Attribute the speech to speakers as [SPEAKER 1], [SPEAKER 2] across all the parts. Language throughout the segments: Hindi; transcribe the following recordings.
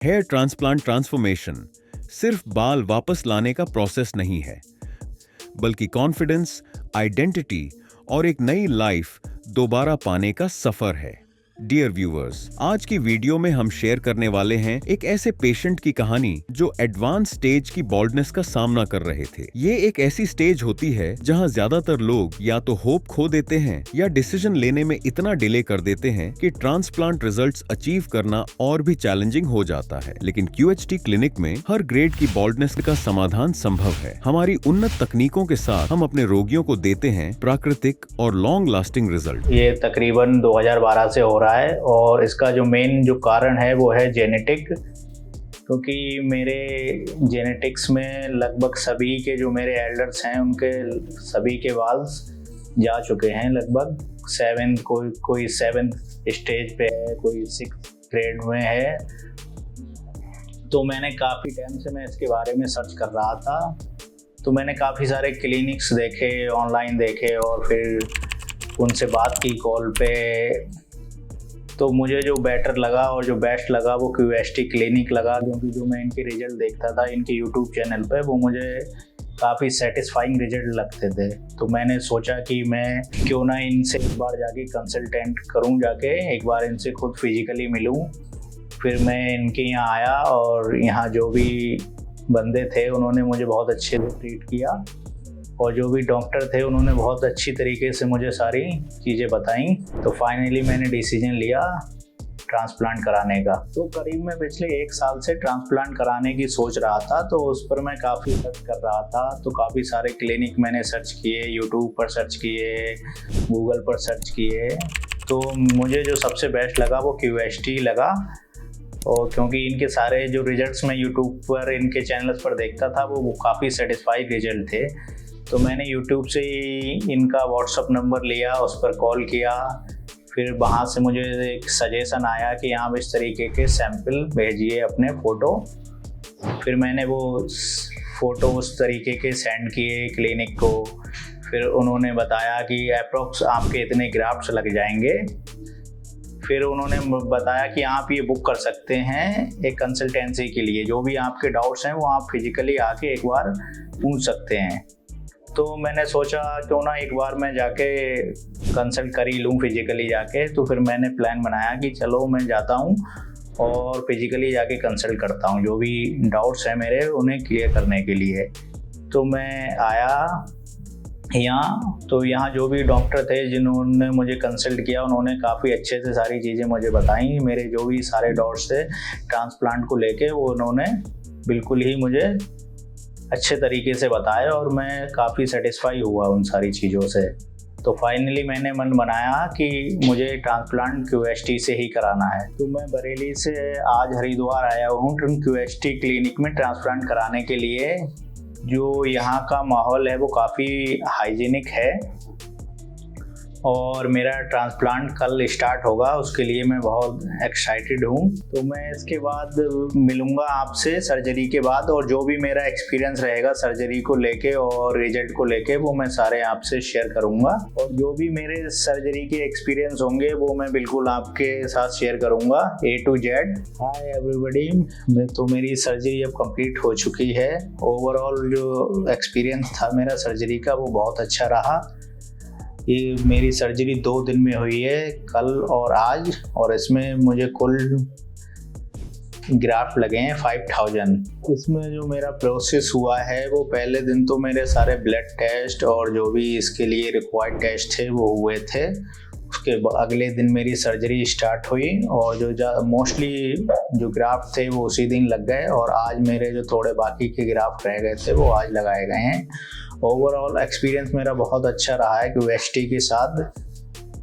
[SPEAKER 1] हेयर ट्रांसप्लांट ट्रांसफॉर्मेशन सिर्फ बाल वापस लाने का प्रोसेस नहीं है, बल्कि कॉन्फिडेंस, आइडेंटिटी और एक नई लाइफ दोबारा पाने का सफर है। डियर व्यूअर्स, आज की वीडियो में हम शेयर करने वाले हैं एक ऐसे पेशेंट की कहानी जो एडवांस स्टेज की बॉल्डनेस का सामना कर रहे थे। ये एक ऐसी स्टेज होती है जहां ज्यादातर लोग या तो होप खो देते हैं या डिसीजन लेने में इतना डिले कर देते हैं कि ट्रांसप्लांट रिजल्ट्स अचीव करना और भी चैलेंजिंग हो जाता है। लेकिन QHT क्लिनिक में हर ग्रेड की बॉल्डनेस का समाधान संभव है। हमारी उन्नत तकनीकों के साथ हम अपने रोगियों को देते हैं प्राकृतिक और लॉन्ग लास्टिंग रिजल्ट।
[SPEAKER 2] ये तकरीबन 2012 से हो रहा है और इसका जो मेन कारण है वो है जेनेटिक, क्योंकि मेरे जेनेटिक्स में लगभग सभी के जो मेरे एल्डर्स हैं उनके सभी के वाल्स जा चुके हैं। लगभग 7 कोई 7th स्टेज पे है, कोई 6th ग्रेड में है। तो मैंने काफ़ी टाइम से मैं इसके बारे में सर्च कर रहा था, तो मैंने काफ़ी सारे क्लिनिक्स देखे, ऑनलाइन देखे और फिर उनसे बात की कॉल पे। तो मुझे जो बेटर लगा और जो बेस्ट लगा वो QHT क्लिनिक लगा, क्योंकि जो मैं इनके रिजल्ट देखता था इनके यूट्यूब चैनल पे वो मुझे काफ़ी सेटिस्फाइंग रिजल्ट लगते थे। तो मैंने सोचा कि मैं क्यों ना इनसे एक बार जाके कंसल्टेंट करूं, जाके एक बार इनसे खुद फिजिकली मिलूं। फिर मैं इनके यहाँ आया और यहाँ जो भी बंदे थे उन्होंने मुझे बहुत अच्छे से ट्रीट किया और जो भी डॉक्टर थे उन्होंने बहुत अच्छी तरीके से मुझे सारी चीज़ें बताई। तो फाइनली मैंने डिसीजन लिया ट्रांसप्लांट कराने का। तो करीब मैं पिछले 1 साल से ट्रांसप्लांट कराने की सोच रहा था, तो उस पर मैं काफ़ी सर्च कर रहा था। तो काफ़ी सारे क्लिनिक मैंने सर्च किए, यूट्यूब पर सर्च किए, गूगल पर सर्च किए। तो मुझे जो सबसे बेस्ट लगा वो QHT लगा, और क्योंकि इनके सारे जो रिजल्ट्स मैं यूट्यूब पर इनके चैनल्स पर देखता था वो काफ़ी सेटिस्फाइड रिजल्ट थे। तो मैंने यूट्यूब से ही इनका व्हाट्सअप नंबर लिया, उस पर कॉल किया। फिर वहाँ से मुझे एक सजेशन आया कि आप इस तरीके के सैंपल भेजिए अपने फ़ोटो। फिर मैंने वो फ़ोटो उस तरीके के सेंड किए क्लिनिक को। फिर उन्होंने बताया कि अप्रॉक्स आपके इतने ग्राफ्ट्स लग जाएंगे। फिर उन्होंने बताया कि आप ये बुक कर सकते हैं एक कंसल्टेंसी के लिए, जो भी आपके डाउट्स हैं वो आप फिजिकली आके एक बार पूछ सकते हैं। तो मैंने सोचा क्यों ना एक बार मैं जाके कंसल्ट कर ही लूँ फिजिकली जाके। तो फिर मैंने प्लान बनाया कि चलो मैं जाता हूँ और फिजिकली जाके कंसल्ट करता हूँ, जो भी डाउट्स हैं मेरे उन्हें क्लियर करने के लिए। तो मैं आया यहाँ, तो यहाँ जो भी डॉक्टर थे जिन्होंने मुझे कंसल्ट किया उन्होंने काफ़ी अच्छे से सारी चीज़ें मुझे बताई। मेरे जो भी सारे डाउट्स थे ट्रांसप्लांट को लेके वो उन्होंने बिल्कुल ही मुझे अच्छे तरीके से बताया और मैं काफ़ी सेटिस्फाई हुआ उन सारी चीज़ों से। तो फाइनली मैंने मन बनाया कि मुझे ट्रांसप्लांट QHT से ही कराना है। तो मैं बरेली से आज हरिद्वार आया हूँ QHT क्लिनिक में ट्रांसप्लांट कराने के लिए। जो यहाँ का माहौल है वो काफ़ी हाइजीनिक है और मेरा ट्रांसप्लांट कल स्टार्ट होगा, उसके लिए मैं बहुत एक्साइटेड हूँ। तो मैं इसके बाद मिलूँगा आपसे सर्जरी के बाद, और जो भी मेरा एक्सपीरियंस रहेगा सर्जरी को लेके और रिजल्ट को लेके वो मैं सारे आपसे शेयर करूँगा। और जो भी मेरे सर्जरी के एक्सपीरियंस होंगे वो मैं बिल्कुल आपके साथ शेयर करूँगा A to Z। Hi everybody, तो मेरी सर्जरी अब कंप्लीट हो चुकी है। ओवरऑल जो एक्सपीरियंस था मेरा सर्जरी का वो बहुत अच्छा रहा। ये मेरी सर्जरी 2 दिन में हुई है, कल और आज, और इसमें मुझे कुल ग्राफ्ट लगे हैं 5000। इसमें जो मेरा प्रोसेस हुआ है वो पहले दिन तो मेरे सारे ब्लड टेस्ट और जो भी इसके लिए रिक्वायर्ड टेस्ट थे वो हुए थे। उसके अगले दिन मेरी सर्जरी स्टार्ट हुई और जो मोस्टली जो ग्राफ्ट थे वो उसी दिन लग गए, और आज मेरे जो थोड़े बाकी के ग्राफ्ट रह गए थे वो आज लगाए गए हैं। ओवरऑल एक्सपीरियंस मेरा बहुत अच्छा रहा है QHT के साथ।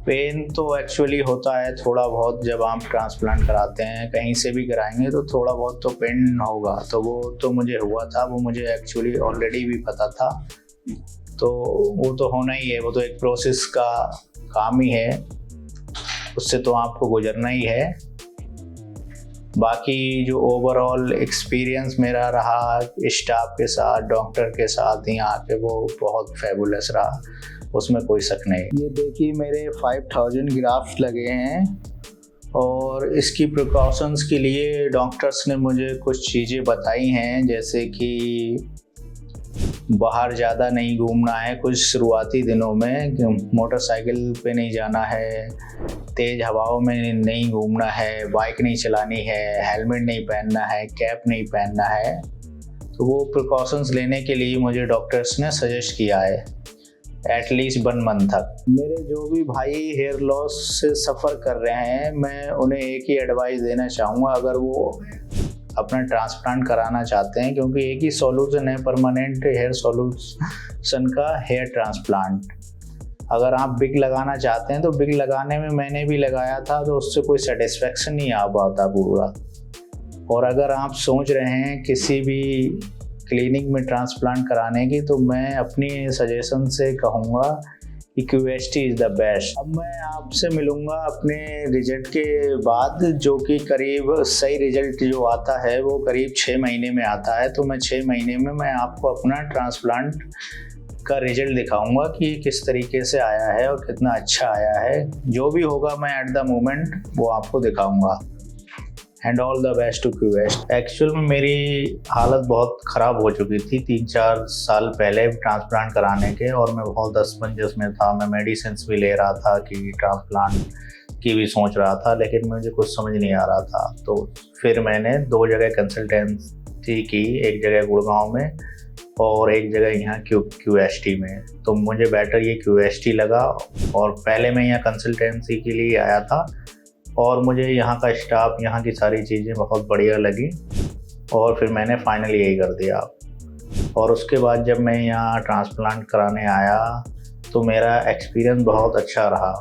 [SPEAKER 2] पेन तो एक्चुअली होता है थोड़ा बहुत, जब आप ट्रांसप्लांट कराते हैं कहीं से भी कराएंगे तो थोड़ा बहुत तो पेन होगा, तो वो तो मुझे हुआ था, वो मुझे एक्चुअली ऑलरेडी भी पता था। तो वो तो होना ही है, वो तो एक प्रोसेस का काम ही है, उससे तो आपको गुजरना ही है। बाकी जो ओवरऑल एक्सपीरियंस मेरा रहा स्टाफ के साथ, डॉक्टर के साथ यहाँ के, वो बहुत फेबुलस रहा, उसमें कोई शक नहीं। ये देखिए मेरे 5000 ग्राफ्ट लगे हैं और इसकी प्रिकॉशंस के लिए डॉक्टर्स ने मुझे कुछ चीज़ें बताई हैं, जैसे कि बाहर ज़्यादा नहीं घूमना है कुछ शुरुआती दिनों में, मोटरसाइकिल पे नहीं जाना है, तेज़ हवाओं में नहीं घूमना है, बाइक नहीं चलानी है, हेलमेट नहीं पहनना है, कैप नहीं पहनना है। तो वो प्रिकॉशंस लेने के लिए मुझे डॉक्टर्स ने सजेस्ट किया है एटलीस्ट 1 मंथ तक। मेरे जो भी भाई हेयर लॉस से सफ़र कर रहे हैं, मैं उन्हें एक ही एडवाइस देना चाहूँगा, अगर वो अपना ट्रांसप्लांट कराना चाहते हैं, क्योंकि एक ही सॉल्यूशन है परमानेंट हेयर सॉल्यूशन का, हेयर ट्रांसप्लांट। अगर आप बिग लगाना चाहते हैं तो बिग लगाने में मैंने भी लगाया था, तो उससे कोई सेटिस्फेक्शन नहीं आ पाता पूरा। और अगर आप सोच रहे हैं किसी भी क्लिनिक में ट्रांसप्लांट कराने की, तो मैं अपनी सजेशन से कहूँगा कि QST इज़ द बेस्ट। अब मैं आपसे मिलूँगा अपने रिजल्ट के बाद, जो कि करीब सही रिजल्ट जो आता है वो करीब 6 महीने में आता है। तो मैं 6 महीने में मैं आपको अपना ट्रांसप्लांट का रिजल्ट दिखाऊंगा कि किस तरीके से आया है और कितना अच्छा आया है। जो भी होगा मैं एट द मोमेंट वो आपको दिखाऊंगा। And all the best to QST। Actual में मेरी हालत बहुत ख़राब हो चुकी थी 3-4 साल पहले ट्रांसप्लांट कराने के, और मैं बहुत असमंजस में था। मैं मेडिसिन भी ले रहा था कि ट्रांसप्लांट की भी सोच रहा था, लेकिन मुझे कुछ समझ नहीं आ रहा था। तो फिर मैंने 2 जगह कंसल्टेंसी की, एक जगह गुड़गांव में और एक जगह यहाँ QST में। तो मुझे बेटर ये QST लगा, और पहले मैं यहाँ कंसल्टेंसी के लिए आया था, और मुझे यहाँ का स्टाफ, यहाँ की सारी चीज़ें बहुत बढ़िया लगी, और फिर मैंने फाइनली यही कर दिया। और उसके बाद जब मैं यहाँ ट्रांसप्लांट कराने आया तो मेरा एक्सपीरियंस बहुत अच्छा रहा,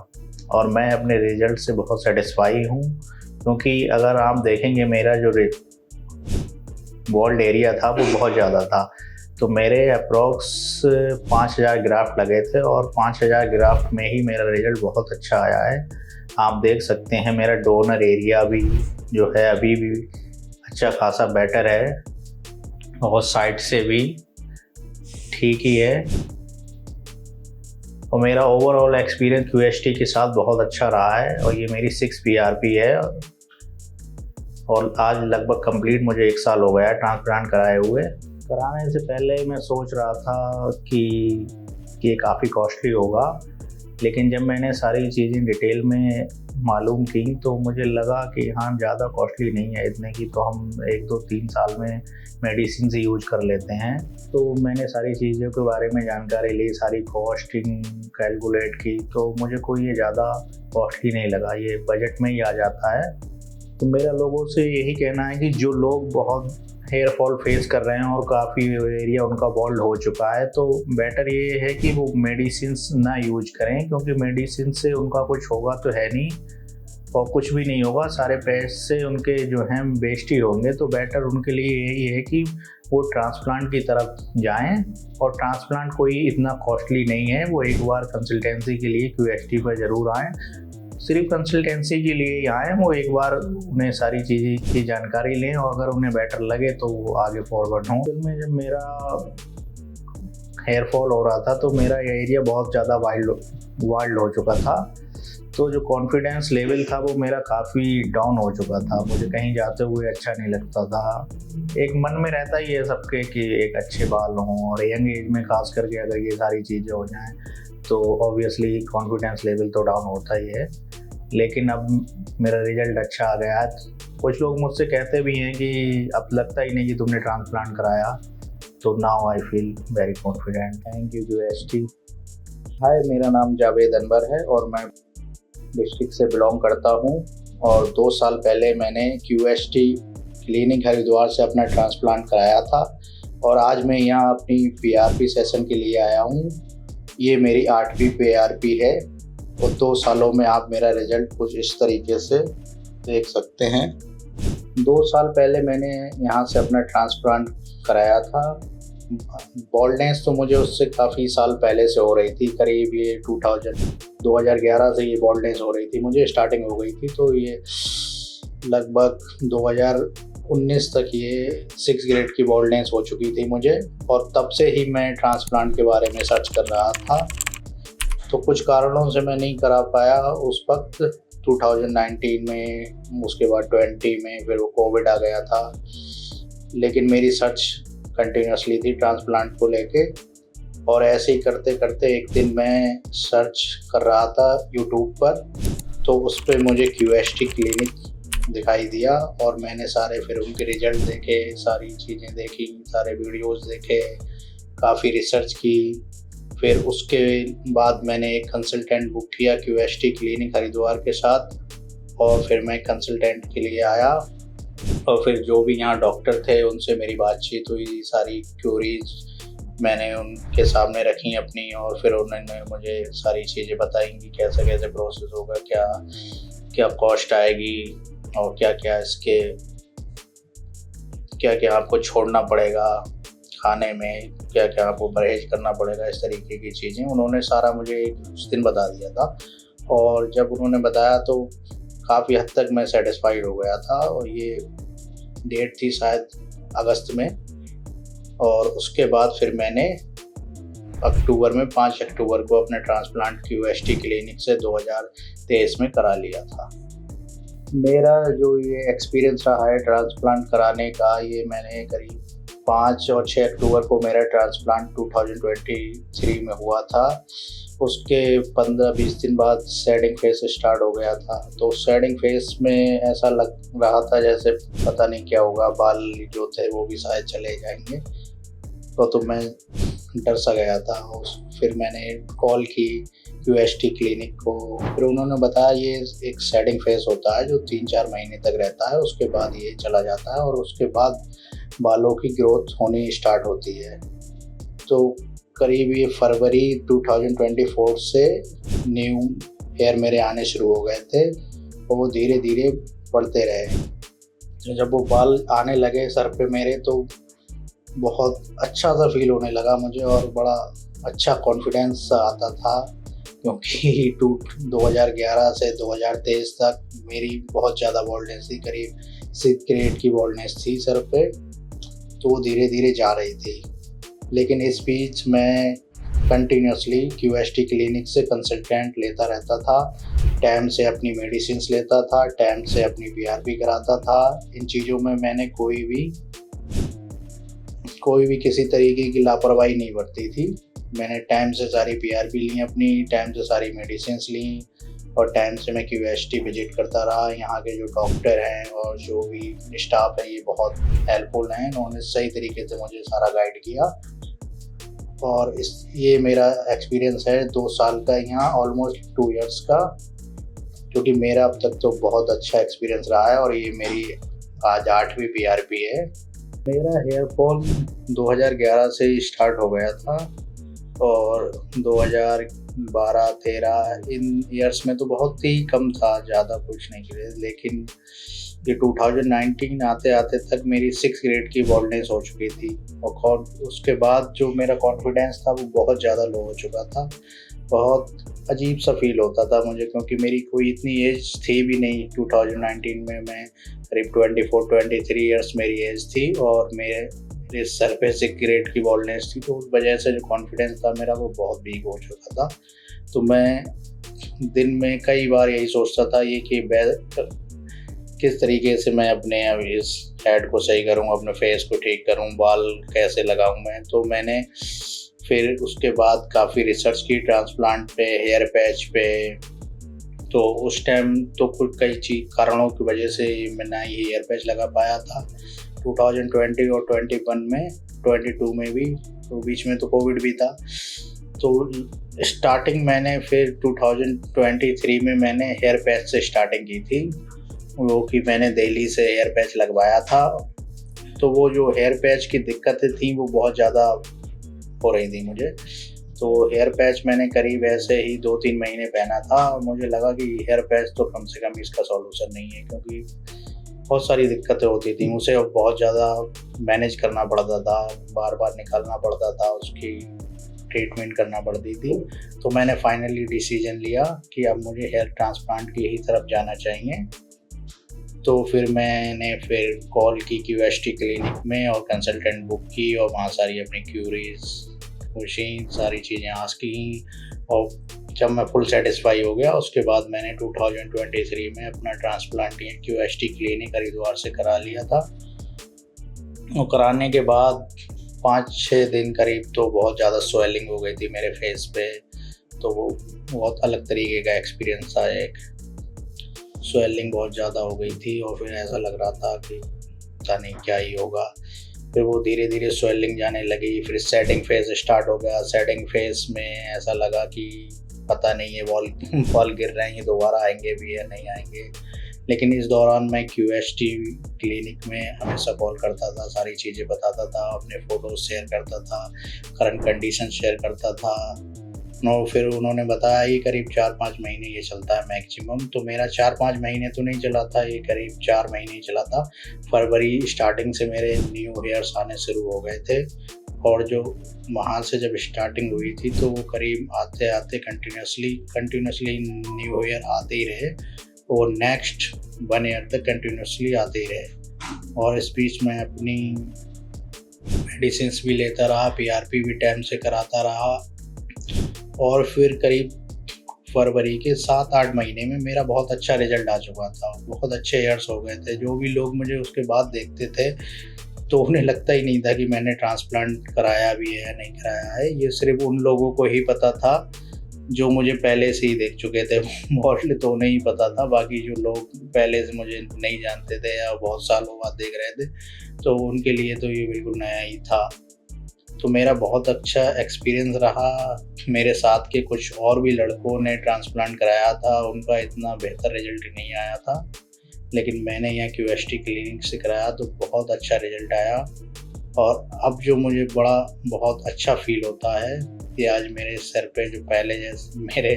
[SPEAKER 2] और मैं अपने रिज़ल्ट से बहुत सेटिस्फाई हूँ। क्योंकि अगर आप देखेंगे मेरा जो बॉल्ड एरिया था वो बहुत ज़्यादा था, तो मेरे अप्रॉक्स 5000 ग्राफ्ट लगे थे, और 5000 ग्राफ्ट में ही मेरा रिज़ल्ट बहुत अच्छा आया है। आप देख सकते हैं मेरा डोनर एरिया भी जो है अभी भी अच्छा खासा बेटर है, और साइड से भी ठीक ही है। और मेरा ओवरऑल एक्सपीरियंस QST के साथ बहुत अच्छा रहा है, और ये मेरी 6 PRP है, और आज लगभग कंप्लीट मुझे 1 साल हो गया है ट्रांसप्लांट कराए हुए। कराने से पहले मैं सोच रहा था कि ये काफ़ी कॉस्टली होगा, लेकिन जब मैंने सारी चीज़ें डिटेल में मालूम की तो मुझे लगा कि हाँ, ज़्यादा कॉस्टली नहीं है इतने की, तो हम 1-2-3 साल में मेडिसिन से यूज कर लेते हैं। तो मैंने सारी चीज़ों के बारे में जानकारी ली, सारी कॉस्टिंग कैलकुलेट की, तो मुझे कोई ये ज़्यादा कॉस्टली नहीं लगा, ये बजट में ही आ जाता है। तो मेरा लोगों से यही कहना है कि जो लोग बहुत हेयर फॉल फेस कर रहे हैं और काफ़ी एरिया उनका बॉल्ड हो चुका है, तो बेटर ये है कि वो मेडिसिन ना यूज करें, क्योंकि मेडिसिन से उनका कुछ होगा तो है नहीं, और कुछ भी नहीं होगा, सारे पैसे उनके जो हैं वेस्ट ही होंगे। तो बेटर उनके लिए यही है कि वो ट्रांसप्लांट की तरफ जाएं, और ट्रांसप्लांट कोई इतना कॉस्टली नहीं है। वो एक बार कंसल्टेंसी के लिए QST पर ज़रूर आएँ, सिर्फ कंसल्टेंसी के लिए ही आएँ, वो एक बार उन्हें सारी चीज़ की जानकारी लें, और अगर उन्हें बेटर लगे तो वो आगे फॉरवर्ड हों। फिर में जब मेरा हेयर फॉल हो रहा था तो मेरा एरिया बहुत ज़्यादा वाइल्ड हो चुका था, तो जो कॉन्फिडेंस लेवल था वो मेरा काफ़ी डाउन हो चुका था। मुझे कहीं जाते हुए अच्छा नहीं लगता था। एक मन में रहता ही है सबके कि एक अच्छे बाल हों, और यंग एज में खास करके अगर ये सारी चीज़ें हो जाएं तो ऑब्वियसली कॉन्फिडेंस लेवल तो डाउन होता ही है। लेकिन अब मेरा रिजल्ट अच्छा आ गया है। कुछ लोग मुझसे कहते भी हैं कि अब लगता ही नहीं कि तुमने ट्रांसप्लांट कराया, तो now I feel very confident. Thank you QST। हाय, मेरा नाम जावेद अनवर है और मैं डिस्ट्रिक्ट से बिलोंग करता हूँ, और 2 साल पहले मैंने QST क्लिनिक हरिद्वार से अपना ट्रांसप्लांट कराया था, और आज मैं यहाँ अपनी PRP सेशन के लिए आया हूँ। ये मेरी 8वीं PRP है, और 2 सालों में आप मेरा रिजल्ट कुछ इस तरीके से देख सकते हैं। 2 साल पहले मैंने यहाँ से अपना ट्रांसप्लांट कराया था। बॉल्डनेस तो मुझे उससे काफ़ी साल पहले से हो रही थी, करीब ये 2011 से ये बॉल्डनेस हो रही थी, मुझे स्टार्टिंग हो गई थी। तो ये लगभग 2019 तक ये 6 ग्रेड की बॉल्डनेस हो चुकी थी मुझे, और तब से ही मैं ट्रांसप्लांट के बारे में सर्च कर रहा था। तो कुछ कारणों से मैं नहीं करा पाया उस वक्त,
[SPEAKER 3] 2019 में, उसके बाद 20 में, फिर वो कोविड आ गया था। लेकिन मेरी सर्च कंटिन्यूसली थी ट्रांसप्लांट को लेके, और ऐसे ही करते करते एक दिन मैं सर्च कर रहा था यूट्यूब पर, तो उस पर मुझे QST क्लिनिक दिखाई दिया और मैंने सारे फिर उनके रिजल्ट देखे, सारी चीज़ें देखी, सारे वीडियोस देखे, काफ़ी रिसर्च की। फिर उसके बाद मैंने एक कंसल्टेंट बुक किया QST क्लिनिक हरिद्वार के साथ, और फिर मैं कंसल्टेंट के लिए आया, और फिर जो भी यहाँ डॉक्टर थे उनसे मेरी बातचीत हुई, सारी क्यूरीज मैंने उनके सामने रखी अपनी, और फिर उन्होंने मुझे सारी चीज़ें बताई कि कैसे कैसे प्रोसेस होगा, क्या क्या कॉस्ट आएगी, और क्या क्या इसके क्या क्या आपको छोड़ना पड़ेगा खाने में, क्या क्या आपको परहेज करना पड़ेगा, इस तरीके की चीज़ें उन्होंने सारा मुझे उस दिन बता दिया था। और जब उन्होंने बताया तो काफ़ी हद तक मैं सेटिस्फाइड हो गया था, और ये डेट थी शायद अगस्त में, और उसके बाद फिर मैंने अक्टूबर में 5 अक्टूबर को अपने ट्रांसप्लांट QST क्लिनिक से 2023 में करा लिया था। मेरा जो ये एक्सपीरियंस रहा है ट्रांसप्लांट कराने का, ये मैंने करीब 5 और 6 अक्टूबर को मेरा ट्रांसप्लांट 2023 में हुआ था। उसके 15-20 दिन बाद शेडिंग फेस स्टार्ट हो गया था। तो शेडिंग फेस में ऐसा लग रहा था जैसे पता नहीं क्या होगा, बाल जो थे वो भी शायद चले जाएंगे, तो मैं डर सा गया था। फिर मैंने कॉल की QST क्लिनिक को, फिर उन्होंने बताया ये एक शेडिंग फेस होता है जो 3-4 महीने तक रहता है, उसके बाद ये चला जाता है, और उसके बाद बालों की ग्रोथ होनी स्टार्ट होती है। तो करीब ये फरवरी 2024 से न्यू हेयर मेरे आने शुरू हो गए थे, और वो धीरे धीरे बढ़ते रहे। तो जब वो बाल आने लगे सर पे मेरे, तो बहुत अच्छा सा फील होने लगा मुझे, और बड़ा अच्छा कॉन्फिडेंस सा आता था, क्योंकि 2011 से 2023 तक मेरी बहुत ज़्यादा बॉल्डनेस थी, करीब 6 ग्रेड की बॉल्डनेस थी सर पे, तो वो धीरे धीरे जा रही थी। लेकिन इस बीच मैं कंटिन्यूसली QST क्लिनिक से कंसल्टेंट लेता रहता था, टाइम से अपनी मेडिसिन्स लेता था, टाइम से अपनी BRP कराता था। इन चीज़ों में मैंने कोई भी किसी तरीके की लापरवाही नहीं बरती थी। मैंने टाइम से सारी BRP ली अपनी, टाइम से सारी मेडिसिन्स ली, और टाइम से मैं QST विजिट करता रहा। यहाँ के जो डॉक्टर हैं और जो भी स्टाफ है ये बहुत हेल्पफुल हैं, उन्होंने सही तरीके से मुझे सारा गाइड किया। और ये मेरा एक्सपीरियंस है 2 साल का, यहाँ ऑलमोस्ट 2 इयर्स का, क्योंकि मेरा अब तक तो बहुत अच्छा एक्सपीरियंस रहा है, और ये मेरी आज 8वीं BRP है। मेरा हेयर फॉल 2011 से ही स्टार्ट हो गया था, और 2012-13 इन ईयर्स में तो बहुत ही कम था, ज़्यादा कुछ नहीं किया। लेकिन ये 2019 आते आते तक मेरी 6 ग्रेड की बॉल्डनेस हो चुकी थी, और उसके बाद जो मेरा कॉन्फिडेंस था वो बहुत ज़्यादा लो हो चुका था। बहुत अजीब सा फील होता था मुझे, क्योंकि मेरी कोई इतनी एज थी भी नहीं। 2019 में मैं करीब 24-23 ईयर्स मेरी एज थी, और मेरे सर पे 6 ग्रेड की बॉल्डनेस थी, तो उस वजह से जो कॉन्फिडेंस था मेरा वो बहुत वीक हो चुका था। तो मैं दिन में कई बार यही सोचता था ये कि किस तरीके से मैं अपने इस हेड को सही करूं, अपने फेस को ठीक करूं, बाल कैसे लगाऊं मैं। तो मैंने फिर उसके बाद काफ़ी रिसर्च की ट्रांसप्लांट पे, हेयर पैच पे। तो उस टाइम तो कुछ कई कारणों की वजह से मैं ना ही हेयर पैच लगा पाया था 2020 और 21 में, 22 में भी, तो बीच में तो कोविड भी था। तो स्टार्टिंग मैंने फिर 2023 में मैंने हेयर पैच से स्टार्टिंग की थी, वो कि मैंने दिल्ली से हेयर पैच लगवाया था। तो वो जो हेयर पैच की दिक्कतें थी वो बहुत ज़्यादा हो रही थी मुझे। तो हेयर पैच मैंने करीब ऐसे ही 2-3 महीने पहना था, और मुझे लगा कि हेयर पैच तो कम से कम इसका सॉल्यूशन नहीं है, क्योंकि बहुत सारी दिक्कतें होती थी मुझे, बहुत ज़्यादा मैनेज करना पड़ता था, बार बार निकालना पड़ता था, उसकी ट्रीटमेंट करना पड़ती थी। तो मैंने फाइनली डिसीजन लिया कि अब मुझे हेयर ट्रांसप्लांट की ही तरफ जाना चाहिए। तो फिर मैंने कॉल की QST क्लिनिक में, और कंसल्टेंट बुक की, और वहाँ सारी अपनी क्यूरीज पूछी, सारी चीज़ें आस्क की, और जब मैं फुल सेटिस्फाई हो गया उसके बाद मैंने 2023 में अपना ट्रांसप्लांट QST क्लिनिक हरिद्वार से करा लिया था। और कराने के बाद 5-6 दिन करीब तो बहुत ज़्यादा स्वेलिंग हो गई थी मेरे फेस पे, तो वो बहुत अलग तरीके का एक्सपीरियंस था। एक स्वेलिंग बहुत ज़्यादा हो गई थी और फिर ऐसा लग रहा था कि पता नहीं क्या ही होगा। फिर वो धीरे धीरे स्वेलिंग जाने लगी, फिर सेटिंग फेज स्टार्ट हो गया। सेटिंग फेज में ऐसा लगा कि पता नहीं ये बॉल गिर रहे हैं, ये दोबारा आएंगे भी या नहीं आएंगे। लेकिन इस दौरान मैं QST क्लिनिक में हमेशा कॉल करता था, सारी चीज़ें बताता था, अपने फ़ोटोज़ शेयर करता था, करंट कंडीशन शेयर करता था। फिर उन्होंने बताया ये करीब 4-5 महीने ये चलता है मैक्सिमम। तो मेरा 4-5 महीने तो नहीं चला था, ये करीब 4 महीने ही चला था। फरवरी स्टार्टिंग से मेरे न्यू हेयर्स आने शुरू हो गए थे, और जो वहाँ से जब स्टार्टिंग हुई थी तो वो करीब आते आते कंटिन्यूसली न्यू हेयर आते ही रहे, और नेक्स्ट 1 ईयर तक कंटिन्यूसली आते ही रहे। और इस बीच में अपनी मेडिसिन भी लेता रहा, PRP भी टाइम से कराता रहा। और फिर करीब फरवरी के 7-8 महीने में मेरा बहुत अच्छा रिजल्ट आ चुका था, बहुत अच्छे हेयर्स हो गए थे। जो भी लोग मुझे उसके बाद देखते थे तो उन्हें लगता ही नहीं था कि मैंने ट्रांसप्लांट कराया भी है या नहीं कराया है। ये सिर्फ उन लोगों को ही पता था जो मुझे पहले से ही देख चुके थे। मोस्टली तो उन्हें ही पता था, बाकी जो लोग पहले से मुझे नहीं जानते थे या बहुत सालों बाद देख रहे थे तो उनके लिए तो ये बिल्कुल नया ही था। तो मेरा बहुत अच्छा एक्सपीरियंस रहा। मेरे साथ के कुछ और भी लड़कों ने ट्रांसप्लांट कराया था, उनका इतना बेहतर रिजल्ट नहीं आया था, लेकिन मैंने यहाँ QST क्लिनिक से कराया तो बहुत अच्छा रिजल्ट आया। और अब जो मुझे बहुत अच्छा फील होता है कि आज मेरे सर पे जो पहले जैसे मेरे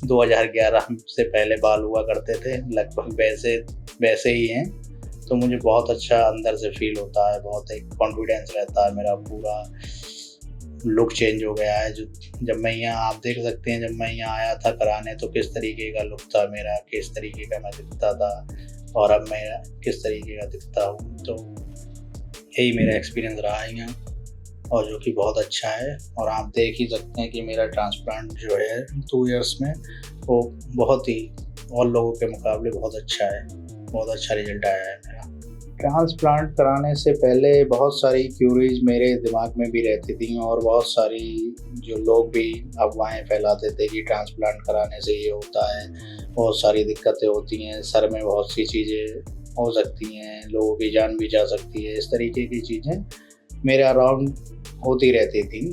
[SPEAKER 3] 2011 से पहले बाल हुआ करते थे लगभग वैसे ही हैं, तो मुझे बहुत अच्छा अंदर से फील होता है, बहुत एक कॉन्फिडेंस रहता है। मेरा पूरा लुक चेंज हो गया है। जब मैं यहाँ, आप देख सकते हैं, जब मैं यहाँ आया था कराने तो किस तरीके का लुक था मेरा, किस तरीके का मैं दिखता था, और अब मैं किस तरीके का दिखता हूँ। तो यही मेरा एक्सपीरियंस रहा है यहाँ, और जो कि बहुत अच्छा है। और आप देख ही सकते हैं कि मेरा ट्रांसप्लांट जो है 2 इयर्स में वो बहुत ही और लोगों के मुकाबले बहुत अच्छा है, बहुत अच्छा रिजल्ट आया है मेरा। ट्रांसप्लांट कराने से पहले बहुत सारी क्यूरीज मेरे दिमाग में भी रहती थी, और बहुत सारी जो लोग भी अफवाहें फैलाते थे कि ट्रांसप्लांट कराने से ये होता है, बहुत सारी दिक्कतें होती हैं, सर में बहुत सी चीज़ें हो सकती हैं, लोगों की जान भी जा सकती है। इस तरीके की चीज़ें मेरे अराउंड होती रहती थी।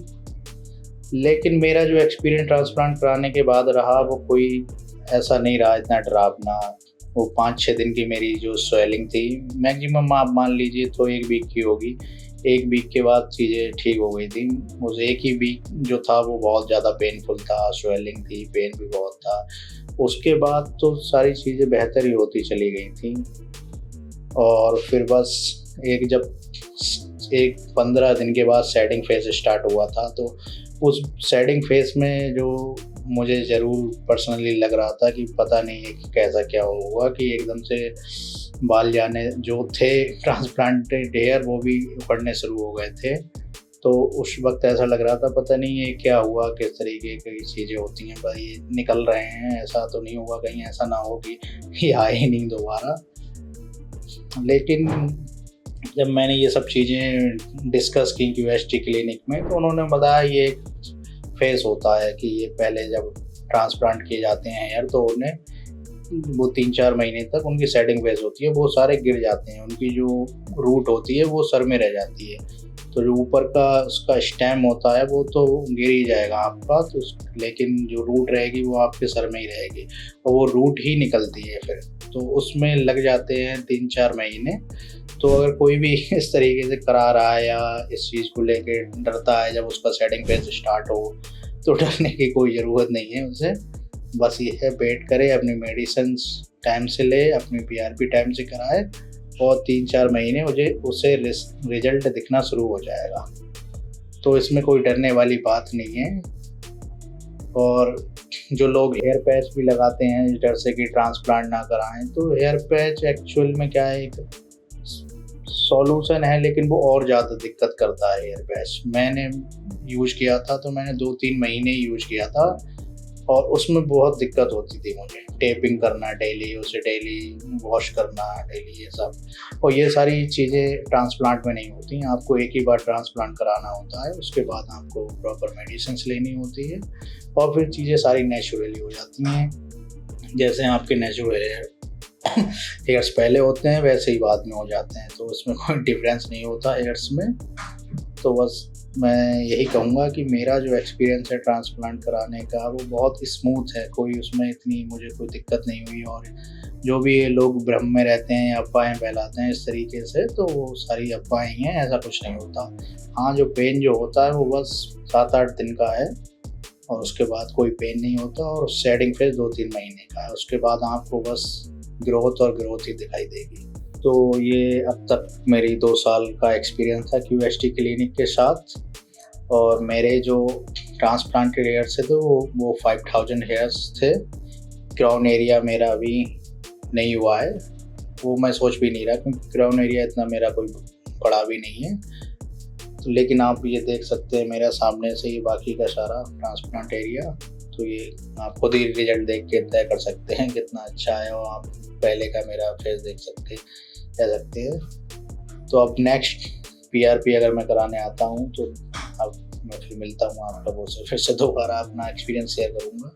[SPEAKER 3] लेकिन मेरा जो एक्सपीरियंस ट्रांसप्लांट कराने के बाद रहा वो कोई ऐसा नहीं रहा इतना डरावना। वो 5-6 दिन की मेरी जो स्वेलिंग थी, मैक्सिमम आप मान लीजिए तो 1 वीक की होगी। 1 वीक के बाद चीज़ें ठीक हो गई थी। उस 1 ही वीक जो था वो बहुत ज़्यादा पेनफुल था, स्वेलिंग थी, पेन भी बहुत था। उसके बाद तो सारी चीज़ें बेहतर ही होती चली गई थी। और फिर बस जब 15 दिन के बाद सेटिंग फेज स्टार्ट हुआ था, तो उस सेटिंग फेज में जो मुझे ज़रूर पर्सनली लग रहा था कि पता नहीं है कि कैसा क्या हुआ कि एकदम से बाल जाने जो थे ट्रांसप्लांटेड हेयर वो भी उखड़ने शुरू हो गए थे। तो उस वक्त ऐसा लग रहा था पता नहीं ये क्या हुआ, किस तरीके की चीज़ें होती हैं, भाई ये निकल रहे हैं, ऐसा तो नहीं हुआ कहीं ऐसा ना हो कि ये आए ही नहीं दोबारा। लेकिन जब मैंने ये सब चीज़ें डिस्कस की QST क्लिनिक में तो उन्होंने बताया ये एक फेस होता है कि ये पहले जब ट्रांसप्लांट किए जाते हैं हेयर तो उन्हें वो 3-4 महीने तक उनकी सेटिंग फेज होती है, वो सारे गिर जाते हैं, उनकी जो रूट होती है वो सर में रह जाती है। तो जो ऊपर का उसका स्टेम होता है वो तो गिर ही जाएगा आपका, तो लेकिन जो रूट रहेगी वो आपके सर में ही रहेगी, और वो रूट ही निकलती है फिर, तो उसमें लग जाते हैं 3-4 महीने। तो अगर कोई भी इस तरीके से करा रहा है या इस चीज़ को लेके डरता है जब उसका सेटिंग फेज स्टार्ट हो, तो डरने की कोई ज़रूरत नहीं है उसे। बस ये है वेट करे, अपनी मेडिसिन टाइम से ले, अपनी PRP टाइम से कराए, और 3-4 महीने उसे रिजल्ट दिखना शुरू हो जाएगा। तो इसमें कोई डरने वाली बात नहीं है। और जो लोग हेयर पैच भी लगाते हैं इस डर से कि ट्रांसप्लांट ना कराएं, तो हेयर पैच एक्चुअल में क्या है, एक सॉल्यूशन है, लेकिन वो और ज़्यादा दिक्कत करता है हेयर पैच। मैंने यूज़ किया था तो मैंने 2-3 महीने यूज़ किया था, और उसमें बहुत दिक्कत होती थी मुझे, टेपिंग करना डेली, उसे डेली वॉश करना डेली, ये सब। और ये सारी चीज़ें ट्रांसप्लांट में नहीं होती हैं। आपको एक ही बार ट्रांसप्लांट कराना होता है, उसके बाद आपको प्रॉपर मेडिसिन लेनी होती है और फिर चीज़ें सारी नेचुरली हो जाती हैं। जैसे आपके नेचुरल हेयर्स पहले होते हैं वैसे ही बाद में हो जाते हैं, तो उसमें कोई डिफरेंस नहीं होता हेयर्स में। तो बस मैं यही कहूँगा कि मेरा जो एक्सपीरियंस है ट्रांसप्लांट कराने का वो बहुत स्मूथ है, कोई उसमें इतनी मुझे कोई दिक्कत नहीं हुई। और जो भी ये लोग भ्रम में रहते हैं, अफवाहें फैलाते हैं इस तरीके से, तो वो सारी अफवाहें हैं, ऐसा कुछ नहीं होता। हाँ, जो पेन जो होता है वो बस 7-8 दिन का है और उसके बाद कोई पेन नहीं होता, और शेडिंग फेज 2-3 महीने का है। उसके बाद आपको बस ग्रोथ और ग्रोथ ही दिखाई देगी। तो ये अब तक मेरी 2 साल का एक्सपीरियंस था QST क्लिनिक के साथ। और मेरे जो ट्रांसप्लांटेड हेयर्स थे तो वो 5000 हेयर्स थे। क्राउन एरिया मेरा अभी नहीं हुआ है, वो मैं सोच भी नहीं रहा, क्योंकि क्राउन एरिया इतना मेरा कोई बड़ा भी नहीं है। तो लेकिन आप ये देख सकते हैं मेरा सामने से ये बाकी का सारा ट्रांसप्लांट एरिया, तो ये आप खुद ही रिजल्ट देख के तय कर सकते हैं कितना अच्छा है। और आप पहले का मेरा फेस देख सकते हैं। तो अब नेक्स्ट PRP अगर मैं कराने आता हूँ तो अब मैं फिर मिलता हूँ आप लोगों से, फिर से दोबारा अपना एक्सपीरियंस शेयर करूँगा।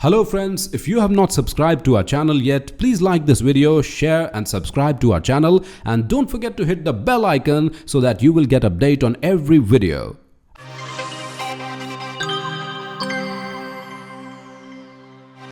[SPEAKER 4] Hello friends, if you have not subscribed to our channel yet, please like this video, share and subscribe to our channel, and don't forget to hit the bell icon so that you will get update on every video.